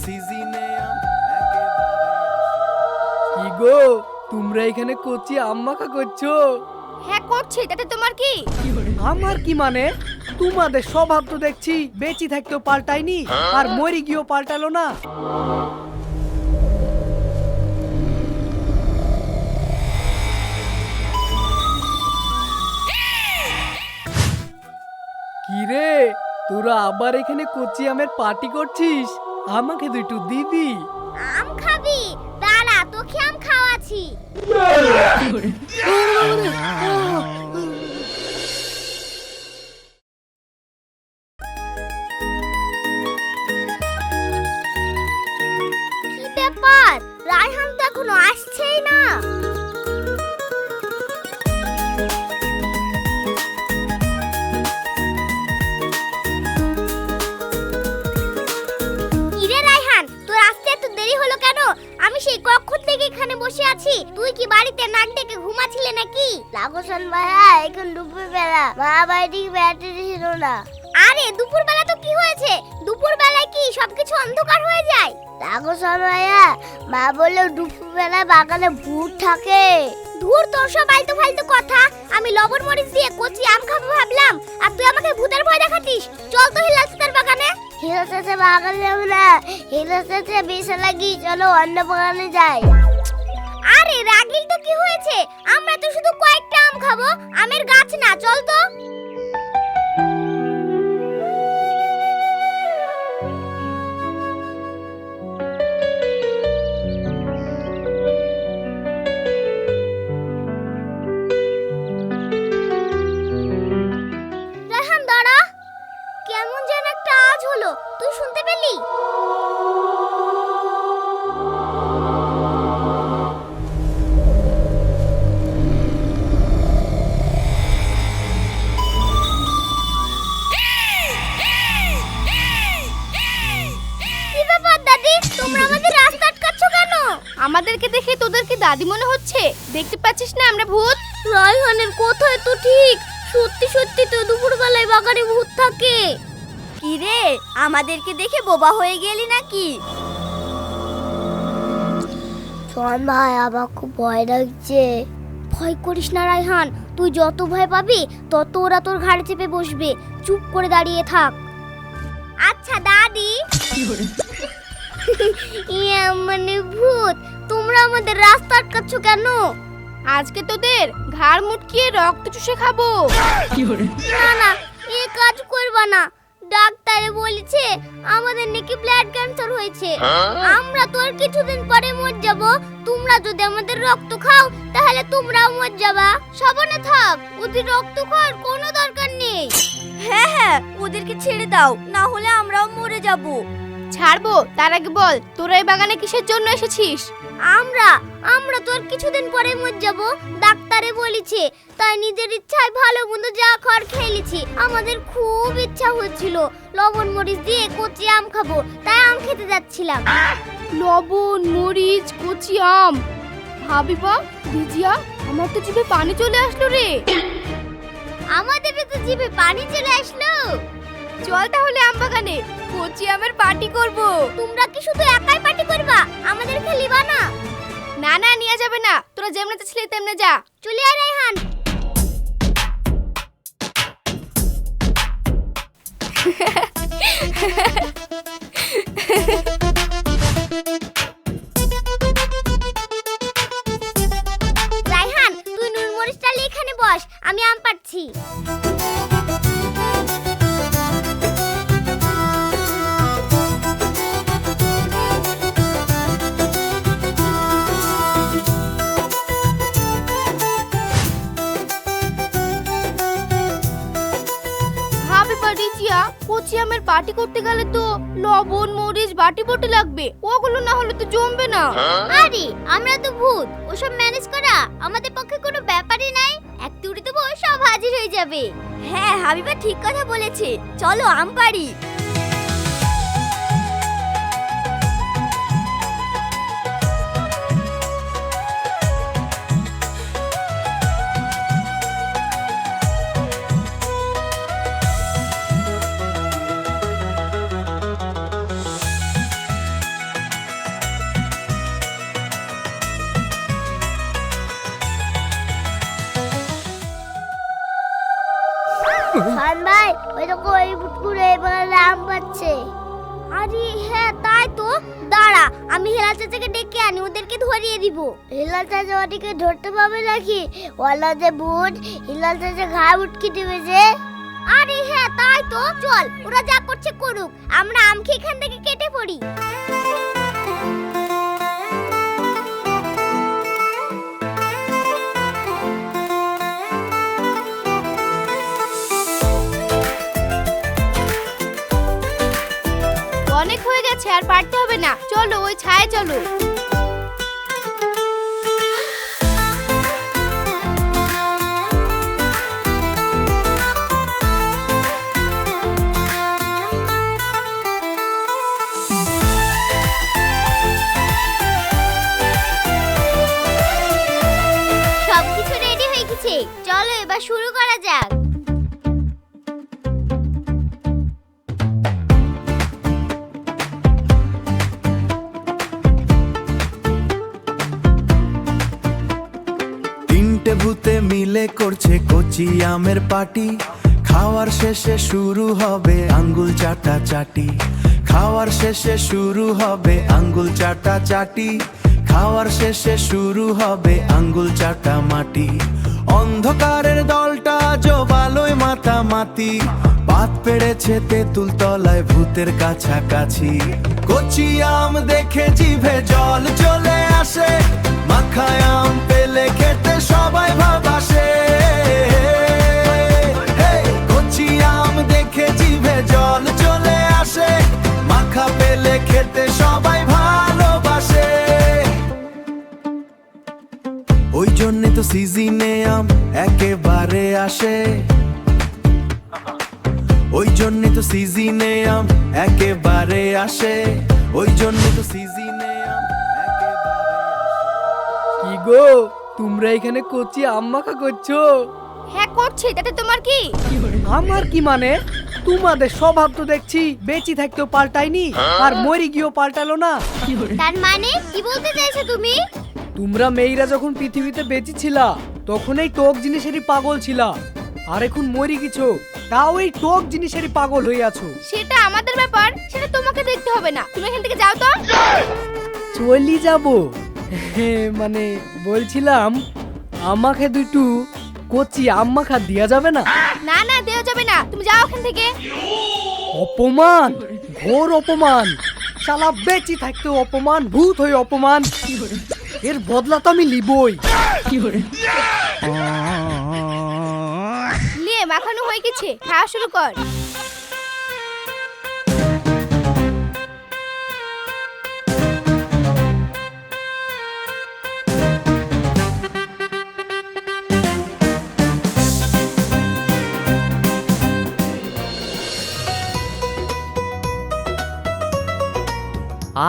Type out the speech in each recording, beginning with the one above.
কি গো, তোমরা এখানে কচি আম মাখা করছো? হ্যাঁ করছি, তাতে তোমার কি? আমার কি মানে? তোমাদের স্বভাব তো দেখছি বেঁচে থাকতেও পাল্টায়নি, আর মরে গিয়েও পাল্টালো না। কি রে, তোরা আবার এখানে কচি আমের পার্টি করছিস? আমাকে দুটো দিবি? আম খাবি? দাঁড়া, তোকে আম খাওয়াছি। কি ব্যাপার, রায়হান তো এখনো আসছেই না। কিরে রায়হান, তোর আসতে এত দেরি হলো কেন? আমি সেই কখন থেকে এখানে বসে আছি, তুই কি বাড়িতে নাক ডেকে ঘুমাচ্ছিলে নাকি? লাগোসন ভাইয়া, এখন দুপুর বেলা, মা বাড়ি বেড়াতে ছিল না। আরে দুপুর বেলা তো কি হয়েছে? দুপুর বেলায় কি সবকিছু অন্ধকার হয়ে যায়? লাগোসন ভাইয়া, মা বললো দুপুর বেলা বাগানে ভূত থাকে। ধুর, তোর সব আলতু ফালতু কথা। আমি লবণ মরিচ দিয়ে কচি আম খাবো ভাবলাম, আর তুই আমাকে ভূতের ভয় দেখাতিস। চল তো হিলাল চাচার বাগানে। হিরো চাচা বাগানে যাবো না, হিরো চাচা বেশা লাগি, চলো অন্য বাগানে যাই। আরে রাগিল তো কি হয়েছে? আমরা তো শুধু কয়েকটা আম খাবো, আমের গাছ না, চল তো। রায়হান দাঁড়া, কেমন যেন একটা আওয়াজ হলো, তুই শুনতে পেলি? কি ব্যাপার দাদি, তোমরা আমাদের রাস্তা আটকাচ্ছ কেন? আমাদেরকে দেখে তোদের কি দাদি মনে হচ্ছে? দেখতে পাচ্ছিস না আমরা ভূত? রায়হানের কোথায় তো ঠিক, সত্যি সত্যি তো দুপুরবেলায় বাগানে ভূত থাকে। কি রে, আমাদেরকে দেখে বোবা হয়ে গেলি নাকি? শোন ভাই, আমার খুব ভয় লাগছে। ভয় করিস না রায়হান, তুই যত ভয় পাবি তত ওরা তোর ঘাড়ে চেপে বসবে। চুপ করে দাঁড়িয়ে থাক। আচ্ছা দাদি। ইয়া মানে ভূত, তোমরা আমাদের রাস্তা আটকাচ্ছ কেন? আজকে তোদের ঘাড় মুটকিয়ে রক্ত চুষে খাবো। না না, এ কাজ করবা না। ডাক্তারে বলেছে আমাদের নাকি ব্লাড ক্যান্সার হয়েছে। আমরা তো আর কিছুদিন পরে মর যাব। তোমরা যদি আমাদের রক্ত খাও তাহলে তোমরাও মর যাবা। সাবধানে থাক, ওদের রক্ত খাওয়ার কোনো দরকার নেই। হ্যাঁ হ্যাঁ, ওদেরকে ছেড়ে দাও, না হলে আমরাও মরে যাব। ছাড়বো, তার আগে বল তোরা এই বাগানে কিসের জন্য এসেছিস? আমরা তো আর কিছুদিন পরে মর যাব। ডাক্তারে বলেছে, তাই নিজের ইচ্ছায় ভালো মন্দ যা খাওয়ার খেয়েছি। আমাদের খুব ইচ্ছা হচ্ছিল লবণ মরিচ দিয়ে কচি আম খাবো, তাই আম খেতে যাচ্ছিলাম। লবণ মরিচ কচি আম, ভাবিবা রিজিয়া, আমার তো জিভে পানি চলে আসলো রে। আমাদেরও তো জিভে পানি চলে আসলো। চল তাহলে আম বাগানে কচি আমের পার্টি করব। তোমরা কি শুধু একাই পার্টি করবা? আমাদেরকে লিবা না? না না, নিয়ে যাবে না। তোরা যেমনে ছিলি তেমনে যা। চলে আয় রায়হান। রায়হান, তুই নুন মরিচটা নিয়ে এখানে বস, আমি আম পাড়ছি। কচি আমের পার্টি করতে গেলে তো লবণ মরিচ বাটি বটি লাগবে, ওগুলো না হলে তো জমবে না। আরে আমরা তো ভূত, ওসব ম্যানেজ করা আমাদের পক্ষে কোনো ব্যাপারই নাই। এক তুড়ি দেবো, সব হাজির হয়ে যাবে। হ্যাঁ হাবিবা ঠিক কথা বলেছে, চলো আম পাড়ি। দেখো এই বুটকুরে এবার আম পাচ্ছে। আরে হ্যাঁ তাই তো, দাঁড়া আমি হেলাল চাচাকে ডেকে আনি, ওদেরকে ধরিয়ে দিব। হিলাল চাচা ওদিকে ধরতে পারবে নাকি? ওলা যে বুট, হিলাল চাচা ঘাড় উটকি দিবে যে। আরে হ্যাঁ তাই তো, চল ওরা যা করছে করুক, আমরা আম খেয়ে এখান থেকে কেটে পড়ি। অনেক হয়ে গেছে, আর পারতে হবে না, চলো ওই ছায়ে চলো। সবকিছু রেডি হয়ে গেছে, চলো এবার শুরু করা যাক। তিনটে ভূতে মিলে করছে কচি আমের পার্টি। খাওয়ার শেষে শুরু হবে আঙ্গুল চাটা চাটি। খাওয়ার শেষে শুরু হবে আঙ্গুল চাটা চাটি। খাওয়ার শেষে শুরু হবে আঙ্গুল চাটা মাটি। অন্ধকারের দলটা জবালয় মাতামাতি। পাত পেড়েছে তেঁতুল তলায় ভূতের কাছাকাছি। কচি আম দেখে জিভে জল চলে আসে। মাখায় আম পেলে খেতে সবাই ভাবাসে। কচি আম দেখে জিভে জল চলে আসে। মাখা পেলে খেতে সবাই ভালোবাসে। ওই জন্যে তো সিজনে আম একেবারে আসে। ওই জন্যে তো সিজনে আম একেবারে আসে। ওই জন্যে তো সিজনে আম একেবারে আসে। কি গো, তোমরা এখানে কচি আম মাখা করছো? হ্যাঁ করছি, তাতে তোমার কি? আমার কি মানে? তোমাদের স্বভাব তো দেখছি বেঁচে থাকতেও পাল্টায়নি, আর মরে গিয়েও পাল্টালো না। তার মানে কি বলতে চাইছো তুমি? তোমরা মেয়েরা যখন পৃথিবীতে বেঁচে ছিলা তখন এই টক জিনিসেরই পাগল ছিলা, আর এখন মরে গেছো তাও এই টক জিনিসেরই পাগল হয়ে আছো। সেটা আমাদের ব্যাপার, সেটা তোমাকে দেখতে হবে না, তুমি এখান থেকে যাও তো। চলি যাবো? মানে বলছিলাম আমাকে দুটো কচি আম মাখা দেয়া যাবে না? না না দেওয়া যাবে না, তুমি যাও এখান থেকে। অপমান, ঘোর অপমান। শালা বেঁচে থাকতেও অপমান, ভূত হয়ে অপমান। এর বদলা তো আমি লিবই। নিয়ে মাখানো হয়ে গেছে, খাওয়া শুরু কর।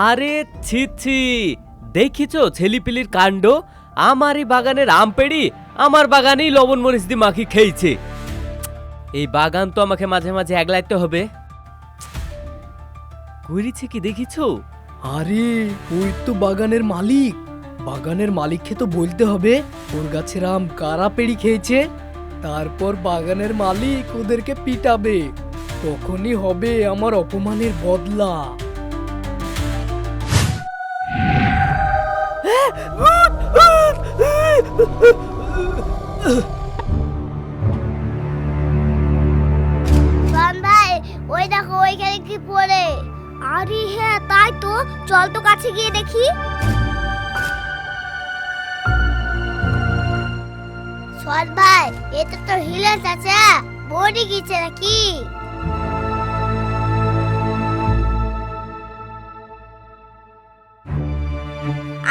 আরে ছি ছি, দেখিছো ছেলিপিলির কাণ্ড? আমারই বাগানের আম পেড়ি আমার বাগানেই লবণ মরিচ দিয়ে মাখি খেয়েছে। এই বাগান তো আমাকে মাঝে মাঝে আগলাইতে হবে। করেছে কি দেখিছো? আরে ওই তো বাগানের মালিক। বাগানের মালিককে তো বলতে হবে ওর গাছের আম কারা পেড়ি খেয়েছে। তারপর বাগানের মালিক ওদেরকে পিটাবে, তখনই হবে আমার অপমানের বদলা। বান ভাই ওই দেখো ওইখানে কি পড়ে। আরে হ্যাঁ তাই তো, চল তো কাছে গিয়ে দেখি। সৎ ভাই এটা তো হিলাল চাচা, মরে গেছে নাকি?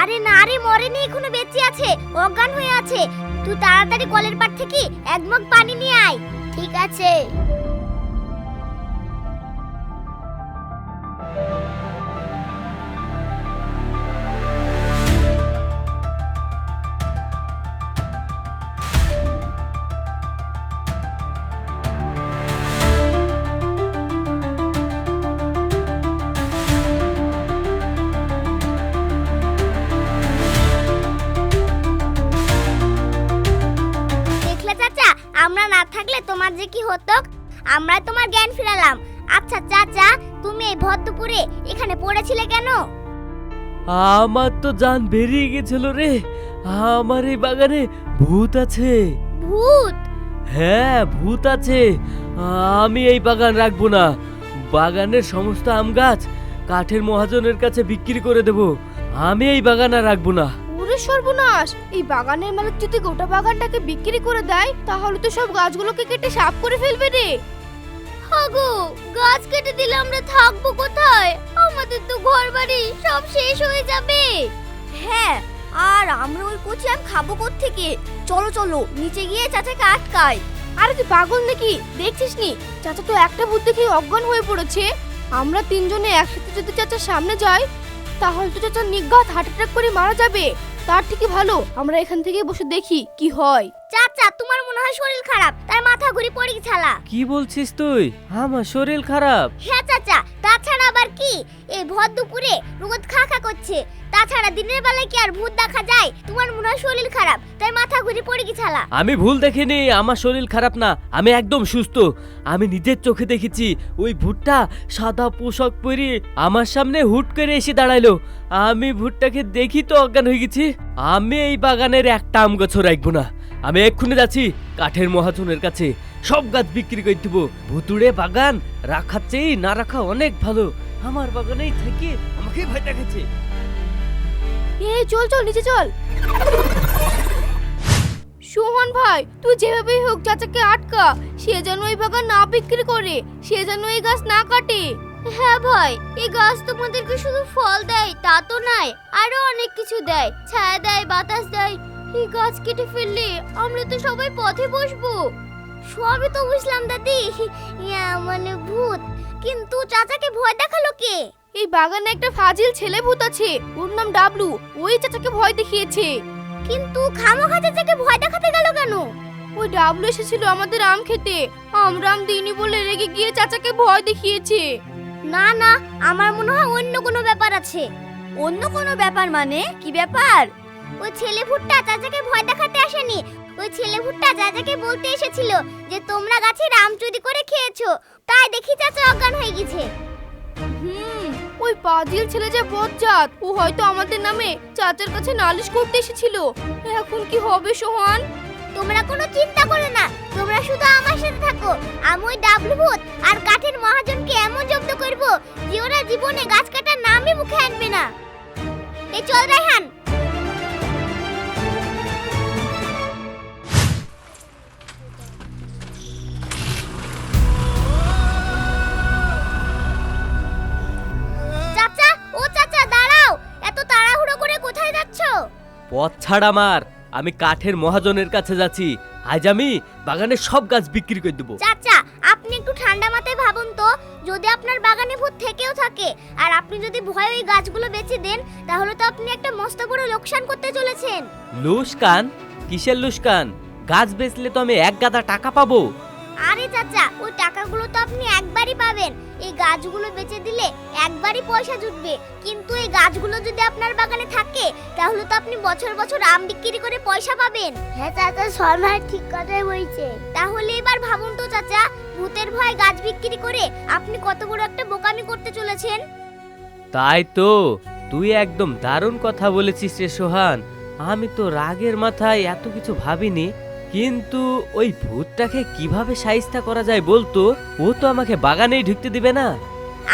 আরে না রে, মরেনি, এখনো বেঁচে আছে, অজ্ঞান হয়ে আছে। তুই তাড়াতাড়ি কলের পাড় থেকে এক মগ পানি নিয়ে আয়। ঠিক আছে। দেখলে চাচা, আমরা না থাকলে তোমার যে কি হতো। আমরা তোমার জ্ঞান ফিরালাম। আচ্ছা চাচা, তুমি এই ভর দুপুরে এখানে পড়েছিলে কেন? আমার তো জান বেরিয়ে গেছিল রে। আমার এই বাগানে ভূত আছে। ভূত? হ্যাঁ, ভূত আছে। আমি এই বাগান রাখবো না। বাগানের সমস্ত আম গাছ কাঠের মহাজনের কাছে বিক্রি করে দেব। আমি এই বাগান আর রাখবো না। ওরে সর্বনাশ, এই বাগানের মালিক যদি গোটা বাগানটাকে বিক্রি করে দেয় তাহলে তো সব গাছগুলোকে কেটে সাফ করে ফেলবে রে। হাগো, গাছ কেটে দিলে আমরা থাকবো কোথায়? আমাদের তো ঘর বাড়ি সব শেষ হয়ে যাবে। হ্যাঁ, আর আমরা ওই কচি আম খাবো কোত্থেকে? চলো চলো নিচে গিয়ে চাচাকে আটকাই। আরে তুই পাগল নাকি? দেখছিস নি চাচা তো একটা ভূত দেখে অজ্ঞান হয়ে পড়েছে। আমরা তিনজনে একসাথে যদি চাচার সামনে যাই তাহলে তো চাচা নির্ঘাত হার্ট অ্যাটাক করে মারা যাবে। তার থেকে ভালো আমরা এখান থেকে বসে দেখি কি হয়। চাচা, তোমার মনে হয় শরীর খারাপ, তার মাথা ঘুরে পড়ে গেছালা। কি বলছিস তুই? আমার শরীর খারাপ? হ্যাঁ চাচা, তাছাড়া আবার কি? এই ভর দুপুরে রোদ খা খা করছে। তাছাড়া দিনের বেলায় কি আর ভূত দেখা যায়? তোমার মনে হয় শরীর খারাপ, তাই মাথা ঘুরে পড়ে গেছালা। আমি ভুল দেখিনি। আমার শরীর খারাপ না, আমি একদম সুস্থ। আমি নিজের চোখে দেখেছি ওই ভূতটা সাদা পোশাক পরে আমার সামনে হুট করে এসে দাঁড়াইলো। আমি ভূতটাকে দেখি তো অজ্ঞান হয়ে গেছি। আমি এই বাগানের একটা আম গাছও রাখবো না। আমি এক্ষুনি যাচ্ছি কাঠের মহাজনের কাছে, সব গাছ বিক্রি করে দিব। ভুতুড়ে বাগান রাখার চেয়ে না রাখা অনেক ভালো। আমার বাগানেই থেকে আমাকে ভয় দেখাচ্ছে। এই চল চল নিচে চল। সোহন ভাই, তুই যেভাবেই হোক চাচাকে আটকা। সে যেন এই বাগান না বিক্রি করে, সে যেন এই গাছ না কাটে। হ্যাঁ ভাই, এই গাছ তোমাদেরকে শুধু ফল দেয় তা তো নয়, আরো অনেক কিছু দেয়। ছায়া দেয়, বাতাস দেয়। এই গাছ কেটে ফেললে আমরা তো সবাই পথে বসবো। সবই তো বুঝলাম দাদি, মানে ভূত। কিন্তু চাচাকে ভয় দেখালো কে? এই বাগানে একটা ফাজিল ছেলে ভূত আছে, ওর নাম ডাবলু। ওই চাচাকে ভয় দেখিয়েছে। কিন্তু খামোখা চাচাকে ভয় দেখাতে গেল কেন? ওই ডাবলু এসেছিল আমাদের আম খেতে, আমরা আম দিইনি বলে রেগে গিয়ে চাচাকে ভয় দেখিয়েছে। না না, আমার মনে হয় অন্য কোনো ব্যাপার আছে। অন্য কোনো ব্যাপার মানে কি ব্যাপার? ওই ছেলে ভূতটা চাচাকে ভয় দেখাতে আসেনি। ওই ছেলে ভূতটা চাচাকে বলতে এসেছিল যে তোমরা গাছের আম চুরি করে খেয়েছো, তাই দেখি চাচা অজ্ঞান হয়ে গেছে। ওই পাজিল ছেলে যে বজ্জাত, ও হয়তো আমাদের নামে চাচার কাছে নালিশ করতে এসেছিল। এখন কি হবে সোহান? তোমরা কোনো চিন্তা করো না, তোমরা শুধু আমার সাথে থাকো। আমি ওই ডাবলু ভূত আর কাঠের মহাজনকে এমন জব্দ করব যে ওরা জীবনে গাছ কাটার নামই মুখে আনবে না। এই চল রায়হান। চাচা, ও চাচা দাঁড়াও, এত তাড়াহুড়ো করে কোথায় যাচ্ছো? পথ ছাড় আমার। আমি কাঠের মহাজনের কাছে যাচ্ছি। আজ আমি বাগানের সব গাছ বিক্রি করে দেবো। চাচা, আপনি একটু ঠান্ডা মাথায় ভাবুন তো, যদি আপনার বাগানে ভূত থেকেও থাকে আর আপনি যদি ভয়ে ওই গাছগুলো বেচে দেন, তাহলে তো আপনি একটা মস্ত বড় লোকসান করতে চলেছেন। লুসকান? কিসের লুসকান? গাছ বেচলে তো আমি এক গাদা টাকা পাবো। আরে চাচা, ওই টাকাগুলো তো আপনি একবারই পাবেন। এই গাছগুলো বেচে দিলে একবারই পয়সা জুটবে। কিন্তু এই গাছগুলো যদি আপনার বাগানে থাকে তাহলে তো আপনি বছর বছর আম বিক্রি করে পয়সা পাবেন। হ্যাঁ চাচা, শর্মা ঠিক কথাই বলছে। তাহলে এবার ভাবুন তো চাচা, ভূতের ভয় গাছ বিক্রি করে আপনি কত বড় একটা বোকামি করতে চলেছেন। তাই তো, তুই একদম দারুণ কথা বলেছিস রে সোহান। আমি তো রাগের মাথায় এত কিছু ভাবিনি। কিন্তু ওই ভূতটাকে কিভাবে শাইস্তা করা যায় বলতো? ও তো আমাকে বাগানেই ঢুকতে দিবে না।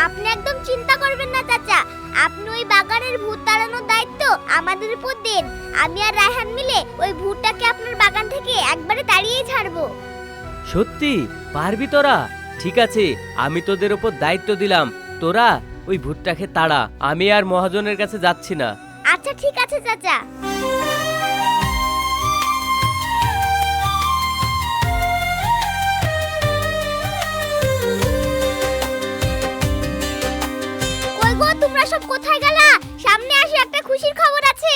আপনি একদম চিন্তা করবেন না চাচা, আপনি ওই বাগানের ভূত তাড়ানোর দায়িত্ব আমাদের উপর দেন। আমি আর রায়হান মিলে ওই ভূতটাকে আপনার বাগান থেকে একবারে তাড়িয়েই ছাড়বো। সত্যি পারবি তোরা? ঠিক আছে, আমি তোদের উপর দায়িত্ব দিলাম। তোরা ওই ভূতটাকে তাড়া। আমি আর মহাজনের কাছে যাচ্ছি না। আচ্ছা ঠিক আছে চাচা। কই গো, তোমরা সব কোথায় গেলা? সামনে আসি, একটা খুশির খবর আছে।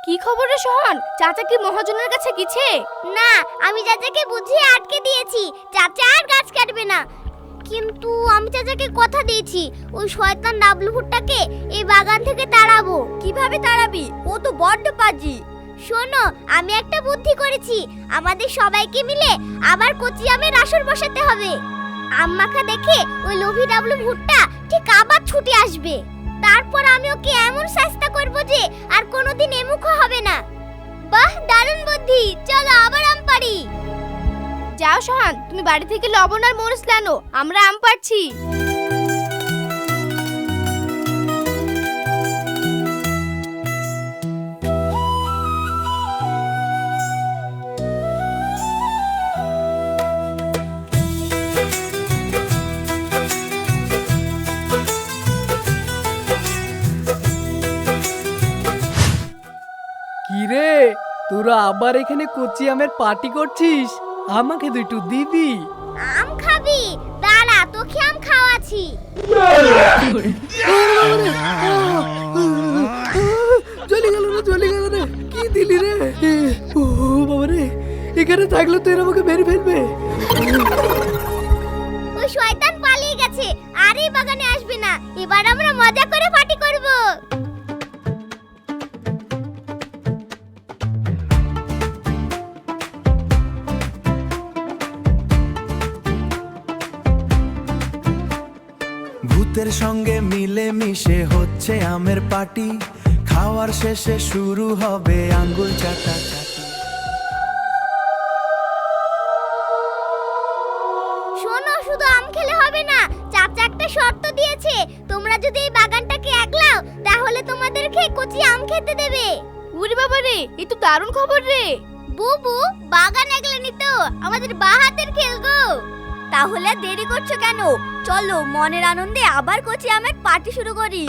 কি খবর রে সোহান? চাচা কি মহাজনের কাছে গেছে? না, আমি চাচাকে বুঝিয়ে আটকে দিয়েছি। চাচা আর গাছ কাটবে না। কিন্তু আমি চাচাকে কথা দিয়েছি ওই শয়তান ডাবলু ভুট্টাকে এই বাগান থেকে তাড়াবো। কিভাবে তাড়াবি? ও তো বড্ড পাজি। শোনো, আমি একটা বুদ্ধি করেছি। আমাদের সবাইকে মিলে আবার কচি আমের আসর বসাতে হবে। আম মাখা দেখে ওই লোভী ডাবলু ভুট্টা ঠিক আবার ছুটে আসবে। তারপর আমি ওকে এমন শাস্তা করব যে আর কোনোদিন এমুখো হবে না। বাহ, দারুণ বুদ্ধি! চলো আবার আম পাড়ি। যাও সোহান, তুমি বাড়ি থেকে লবণ আর মরিচ আনো, আমরা আম পাড়ছি। কি রে, তোরা আবার এখানে কচি আমের পার্টি করছিস? আমাকে দুটো দিবি? আম খাবি? দাঁড়া, তোকে আম খাওয়াছি। চলে গেল রে, চলে গেল রে। কি দিলি রে? ও বাবা রে, এখানে থাকলে তো এরা আমাকে মেরে ফেলবে। ওই শয়তান পালিয়ে গেছে, আর এই বাগানে আসবে না। এবার আমরা মজা করে পার্টি করব। ভূতের সঙ্গে মিলে মিশে হচ্ছে আমের পার্টি, খাওয়ার শেষে শুরু হবে আঙ্গুল চাটাচাটি। শোনো, শুধু আম খেলে হবে না, চাচা একটা শর্ত দিয়েছে। তোমরা যদি এই বাগানটাকে আগলাও তাহলে তোমাদেরকে কচি আম খেতে দেবে। উরে বাবা রে, এ তো দারুণ খবর রে। বুবু, বাগান আগলানি তো আমাদের বাহাতের খেল গো। তাহলে দেরি করছো কেন? চলো মনের আনন্দে আবার কচি আমের পার্টি শুরু করি।